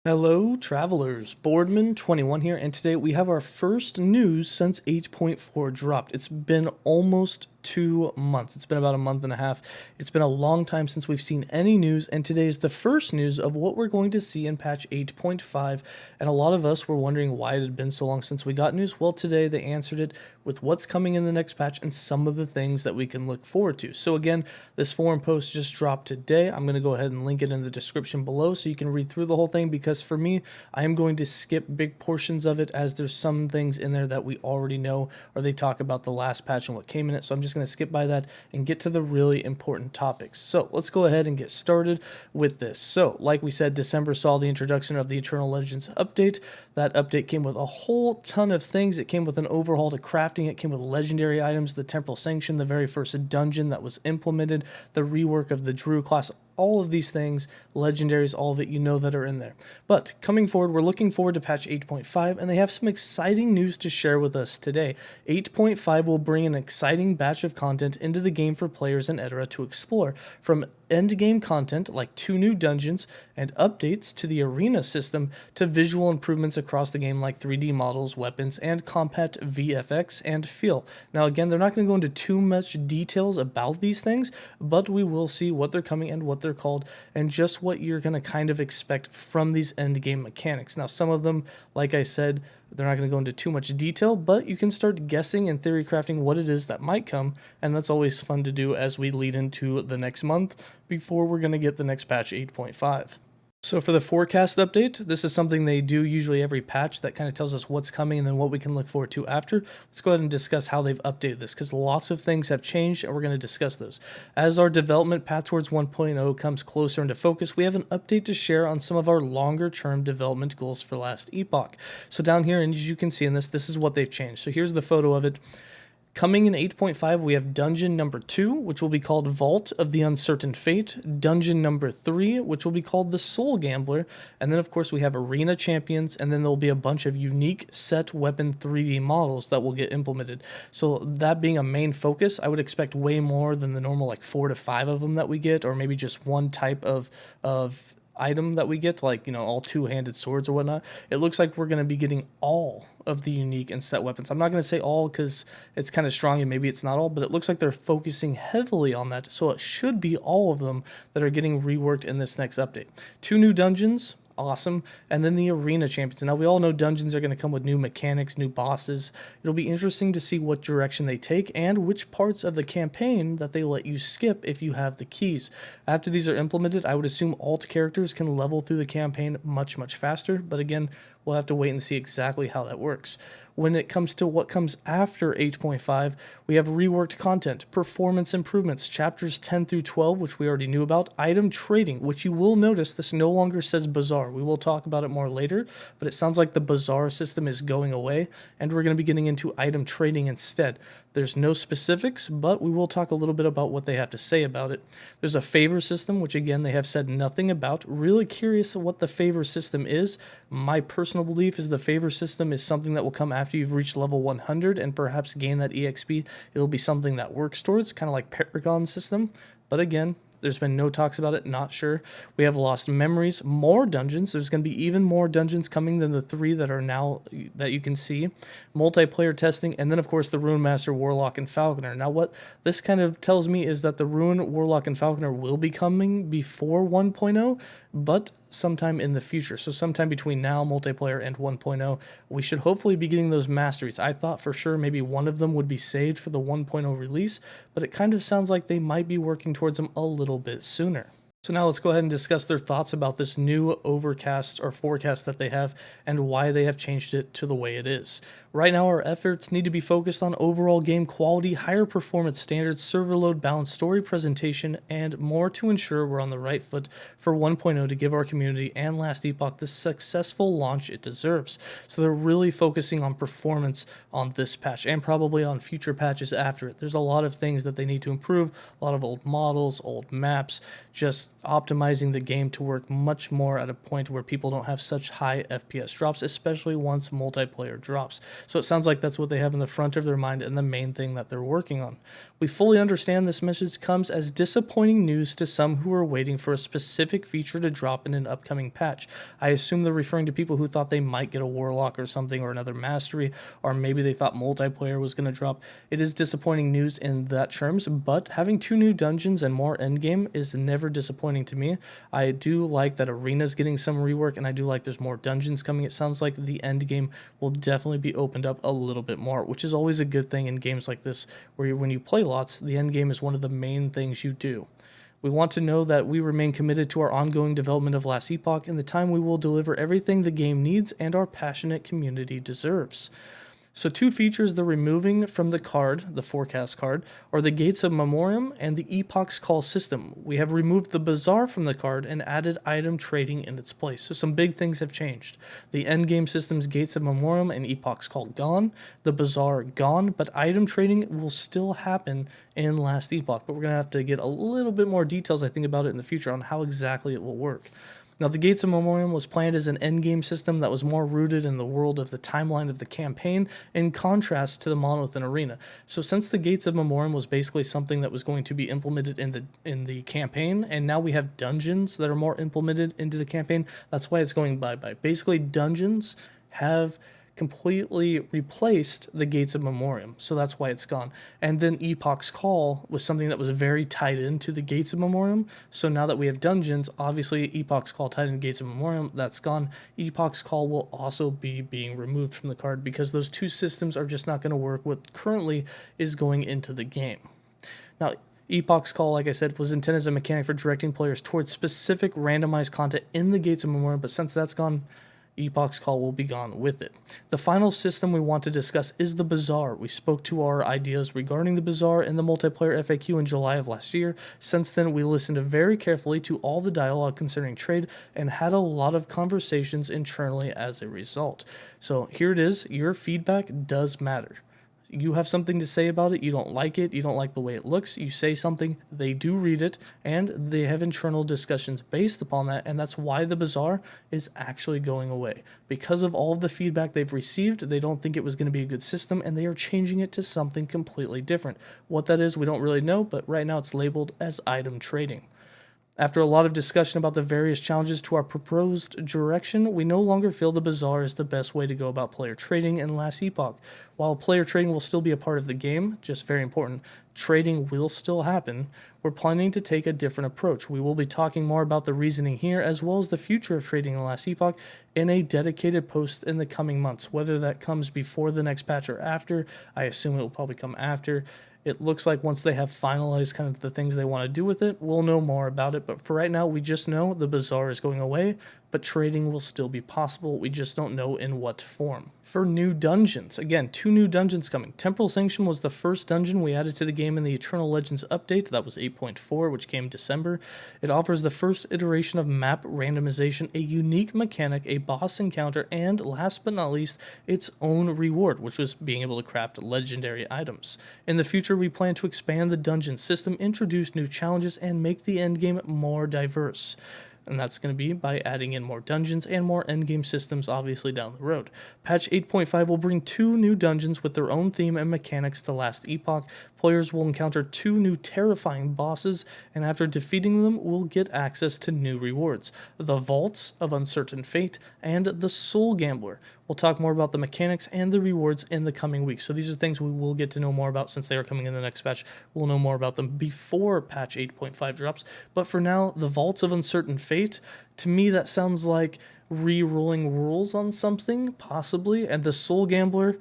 Hello travelers, Boardman21 here, and today we have our first news since 8.4 dropped. It's been almost 2 months. It's been about a month and a half. It's been a long time since we've seen any news, and today is the first news of what we're going to see in patch 8.5, and a lot of us were wondering why it had been so long since we got news. Well, today they answered it with what's coming in the next patch and some of the things that we can look forward to. So again, this forum post just dropped today. I'm going to go ahead and link it in the description below so you can read through the whole thing, because for me, I am going to skip big portions of it as there's some things in there that we already know, or they talk about the last patch and what came in it. So I'm just going to skip by that and get to the really important topics. So let's go ahead and get started with this. So like we said, December saw the introduction of the Eternal Legends update. That update came with a whole ton of things. It came with an overhaul to crafting. It came with legendary items, the Temporal Sanction, the very first dungeon that was implemented, the rework of the Druid class, all of these things, legendaries, all of it, you know, that are in there. But coming forward, we're looking forward to patch 8.5, and they have some exciting news to share with us today. 8.5 will bring an exciting batch of content into the game for players and etc. to explore, from end-game content like 2 new dungeons and updates to the arena system, to visual improvements across the game like 3D models, weapons, and compact VFX and feel. Now again, they're not going to go into too much details about these things, but we will see what they're coming and what they're called, and just what you're going to kind of expect from these end game mechanics. Now some of them, like I said, they're not going to go into too much detail, but you can start guessing and theory crafting what it is that might come, and that's always fun to do as we lead into the next month before we're going to get the next patch 8.5. So for the forecast update, this is something they do usually every patch that kind of tells us what's coming and then what we can look forward to after. Let's go ahead and discuss how they've updated this, because lots of things have changed and we're going to discuss those. As our development path towards 1.0 comes closer into focus, we have an update to share on some of our longer term development goals for last Epoch. So down here, and as you can see in this is what they've changed. So here's the photo of it. Coming in 8.5, we have Dungeon number 2, which will be called Vault of the Uncertain Fate, Dungeon number 3, which will be called the Soul Gambler, and then of course we have Arena Champions, and then there'll be a bunch of unique set weapon 3D models that will get implemented. So that being a main focus, I would expect way more than the normal like 4 to 5 of them that we get, or maybe just one type of item that we get, like, you know, all 2-handed swords or whatnot. It looks like we're going to be getting all of the unique and set weapons. I'm not going to say all because it's kind of strong and maybe it's not all, but it looks like they're focusing heavily on that, so it should be all of them that are getting reworked in this next update. 2 new dungeons, awesome, and then the Arena Champions. Now we all know dungeons are going to come with new mechanics, new bosses. It'll be interesting to see what direction they take and which parts of the campaign that they let you skip if you have the keys. After these are implemented, I would assume alt characters can level through the campaign much faster, but again, we'll have to wait and see exactly how that works. When it comes to what comes after 8.5, we have reworked content, performance improvements, chapters 10 through 12, which we already knew about, item trading, which you will notice this no longer says bazaar. We will talk about it more later, but it sounds like the bazaar system is going away, and we're going to be getting into item trading instead. There's no specifics, but we will talk a little bit about what they have to say about it. There's a favor system, which again, they have said nothing about. Really curious what the favor system is. My personal belief is the favor system is something that will come after you've reached level 100 and perhaps gain that EXP. It'll be something that works towards, kind of like Paragon system. But again, there's been no talks about it, not sure. We have lost memories, more dungeons. There's going to be even more dungeons coming than the 3 that are now that you can see. Multiplayer testing, and then of course the Rune Master, Warlock, and Falconer. Now what this kind of tells me is that the Rune, Warlock, and Falconer will be coming before 1.0, but sometime in the future. So sometime between now, multiplayer, and 1.0, we should hopefully be getting those masteries. I thought for sure maybe one of them would be saved for the 1.0 release, but it kind of sounds like they might be working towards them a little bit sooner. So now let's go ahead and discuss their thoughts about this new overcast or forecast that they have and why they have changed it to the way it is. Right now, our efforts need to be focused on overall game quality, higher performance standards, server load balance, story presentation, and more to ensure we're on the right foot for 1.0 to give our community and last Epoch the successful launch it deserves. So they're really focusing on performance on this patch and probably on future patches after it. There's a lot of things that they need to improve, a lot of old models, old maps, just optimizing the game to work much more at a point where people don't have such high FPS drops, especially once multiplayer drops. So it sounds like that's what they have in the front of their mind and the main thing that they're working on. We fully understand this message comes as disappointing news to some who are waiting for a specific feature to drop in an upcoming patch. I assume they're referring to people who thought they might get a Warlock or something, or another Mastery, or maybe they thought multiplayer was going to drop. It is disappointing news in that terms, but having 2 new dungeons and more endgame is never disappointing to me. I do like that Arena's getting some rework, and I do like there's more dungeons coming. It sounds like the endgame will definitely be opened up a little bit more, which is always a good thing in games like this, where when you play lots, the end game is one of the main things you do. We want to know that we remain committed to our ongoing development of Last Epoch and the time we will deliver everything the game needs and our passionate community deserves. So 2 features they're removing from the card, the forecast card, are the Gates of Memoriam and the Epochs Call system. We have removed the Bazaar from the card and added item trading in its place. So some big things have changed. The endgame system's Gates of Memoriam and Epochs Call gone, the Bazaar gone, but item trading will still happen in Last Epoch. But we're going to have to get a little bit more details, I think, about it in the future on how exactly it will work. Now, the Gates of Memoriam was planned as an endgame system that was more rooted in the world of the timeline of the campaign, in contrast to the Monolith and Arena. So since the Gates of Memoriam was basically something that was going to be implemented in the campaign, and now we have dungeons that are more implemented into the campaign, that's why it's going bye-bye. Basically, dungeons have completely replaced the Gates of Memoriam, so that's why it's gone. And then Epoch's Call was something that was very tied into the Gates of Memoriam, so now that we have dungeons, obviously Epoch's Call tied into Gates of Memoriam, that's gone. Epoch's Call will also be being removed from the card because those 2 systems are just not going to work what currently is going into the game. Now, Epoch's Call, like I said, was intended as a mechanic for directing players towards specific randomized content in the Gates of Memoriam, but since that's gone, Epoch's Call will be gone with it. The final system we want to discuss is the Bazaar. We spoke to our ideas regarding the Bazaar in the multiplayer FAQ in July of last year. Since then, we listened very carefully to all the dialogue concerning trade and had a lot of conversations internally as a result. So here it is. Your feedback does matter. You have something to say about it, you don't like it, you don't like the way it looks, you say something, they do read it, and they have internal discussions based upon that, and that's why the Bazaar is actually going away. Because of all of the feedback they've received, they don't think it was going to be a good system, and they are changing it to something completely different. What that is, we don't really know, but right now it's labeled as item trading. After a lot of discussion about the various challenges to our proposed direction, we no longer feel the Bazaar is the best way to go about player trading in Last Epoch. While player trading will still be a part of the game, just very important, trading will still happen, we're planning to take a different approach. We will be talking more about the reasoning here as well as the future of trading in Last Epoch in a dedicated post in the coming months. Whether that comes before the next patch or after, I assume it will probably come after. It looks like once they have finalized kind of the things they want to do with it, we'll know more about it. But for right now, we just know the Bazaar is going away, but trading will still be possible. We just don't know in what form. For new dungeons, again, 2 new dungeons coming. Temporal Sanction was the first dungeon we added to the game in the Eternal Legends update. That was 8.4, which came in December. It offers the first iteration of map randomization, a unique mechanic, a boss encounter, and last but not least, its own reward, which was being able to craft legendary items. In the future, we plan to expand the dungeon system, introduce new challenges, and make the endgame more diverse. And that's going to be by adding in more dungeons and more endgame systems, obviously, down the road. Patch 8.5 will bring 2 new dungeons with their own theme and mechanics to Last Epoch. Players will encounter 2 new terrifying bosses, and after defeating them, will get access to new rewards. The Vaults of Uncertain Fate and the Soul Gambler. We'll talk more about the mechanics and the rewards in the coming weeks. So these are things we will get to know more about since they are coming in the next patch. We'll know more about them before patch 8.5 drops. But for now, the Vaults of Uncertain Fate, to me that sounds like re-rolling rules on something, possibly. And the Soul Gambler,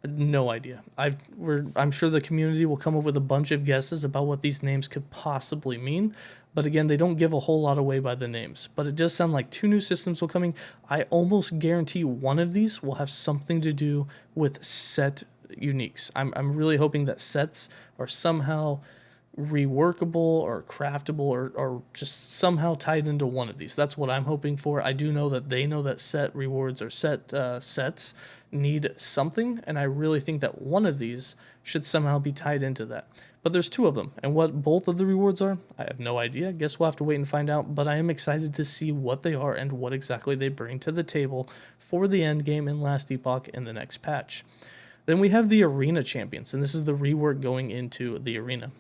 no idea. I'm sure the community will come up with a bunch of guesses about what these names could possibly mean. But again, they don't give a whole lot away by the names. But it does sound like 2 new systems will coming. I almost guarantee one of these will have something to do with set uniques. I'm really hoping that sets are somehow reworkable or craftable or just somehow tied into one of these. That's what I'm hoping for. I do know that they know that set rewards or set sets need something, and I really think that one of these should somehow be tied into that. But there's 2 of them, and what both of the rewards are, I have no idea. Guess we'll have to wait and find out, but I am excited to see what they are and what exactly they bring to the table for the end game in Last Epoch in the next patch. Then we have the Arena Champions, and this is the rework going into the Arena.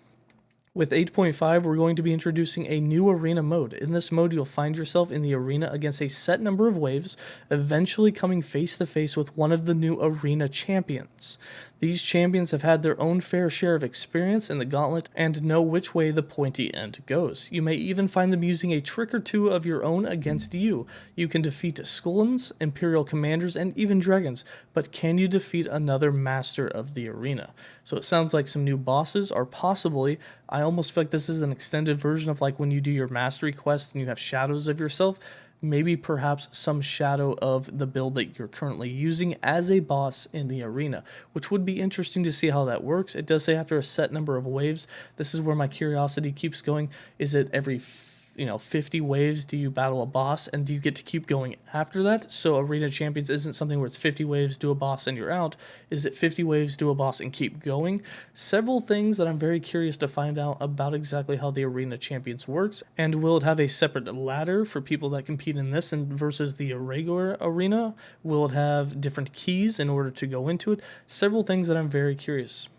With 8.5, we're going to be introducing a new arena mode. In this mode, you'll find yourself in the arena against a set number of waves, eventually coming face to face with one of the new arena champions. These champions have had their own fair share of experience in the gauntlet and know which way the pointy end goes. You may even find them using a trick or 2 of your own against you. You can defeat 𝐁𝐮𝐲, Imperial Commanders, and even dragons, but can you defeat another master of the arena? So it sounds like some new bosses are possibly, I almost feel like this is an extended version of like when you do your mastery quest and you have shadows of yourself. Maybe perhaps some shadow of the build that you're currently using as a boss in the arena, which would be interesting to see how that works. It does say after a set number of waves. This is where my curiosity keeps going. Is it every 50 waves do you battle a boss, and do you get to keep going after that? So Arena Champions isn't something where it's 50 waves, do a boss, and you're out. Is it 50 waves, do a boss, and keep going? Several things that I'm very curious to find out about exactly how the Arena Champions works, and will it have a separate ladder for people that compete in this and versus the regular arena? Will it have different keys in order to go into it? Several things that I'm very curious.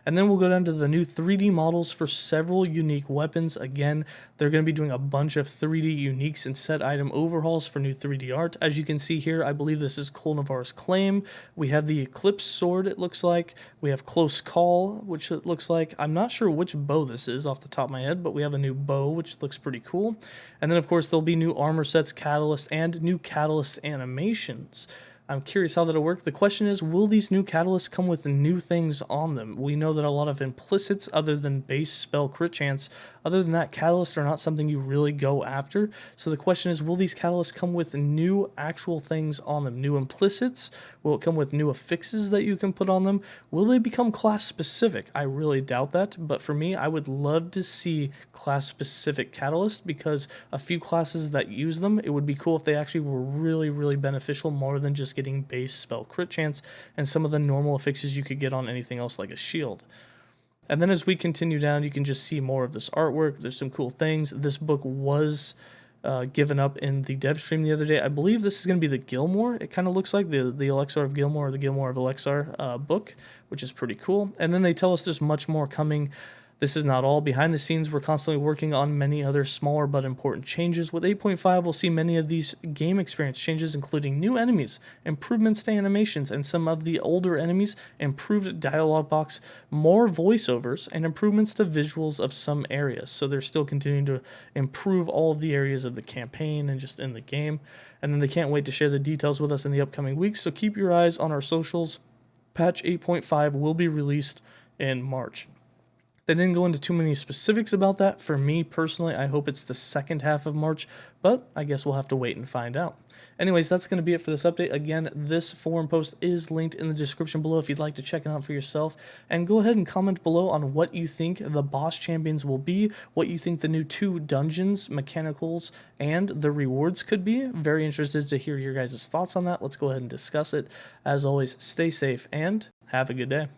And then we'll go down to the new 3D models for several unique weapons. Again, they're going to be doing a bunch of 3D uniques and set item overhauls for new 3D art. As you can see here, I believe this is 𝐁𝐮𝐲 𝐂𝐿. We have the Eclipse sword, it looks like. We have Close Call, which it looks like. I'm not sure which bow this is off the top of my head, but we have a new bow, which looks pretty cool. And then, of course, there'll be new armor sets, catalyst, and new catalyst animations. I'm curious how that'll work. The question is, will these new catalysts come with new things on them? We know that a lot of implicits, other than base spell crit chance, other than that, catalysts are not something you really go after. So the question is, will these catalysts come with new actual things on them? New implicits? Will it come with new affixes that you can put on them? Will they become class specific? I really doubt that, but for me, I would love to see class specific catalysts, because a few classes that use them, it would be cool if they actually were really, really beneficial, more than just getting base spell crit chance and some of the normal affixes you could get on anything else like a shield. And then as we continue down, you can just see more of this artwork. There's some cool things. This book was given up in the dev stream the other day. I believe this is going to be the Gilmore. It kind of looks like the Elixir of Gilmore, or the Gilmore of Elixir book, which is pretty cool. And then they tell us there's much more coming. This is not all. Behind the scenes, we're constantly working on many other smaller but important changes. With 8.5, we'll see many of these game experience changes, including new enemies, improvements to animations, and some of the older enemies, improved dialogue box, more voiceovers, and improvements to visuals of some areas. So they're still continuing to improve all of the areas of the campaign and just in the game. And then they can't wait to share the details with us in the upcoming weeks, so keep your eyes on our socials. Patch 8.5 will be released in March. They didn't go into too many specifics about that. For me personally, I hope it's the second half of March, but I guess we'll have to wait and find out. Anyways, that's going to be it for this update. Again, this forum post is linked in the description below if you'd like to check it out for yourself. And go ahead and comment below on what you think the boss champions will be, what you think the new 2 dungeons, mechanicals, and the rewards could be. Very interested to hear your guys' thoughts on that. Let's go ahead and discuss it. As always, stay safe and have a good day.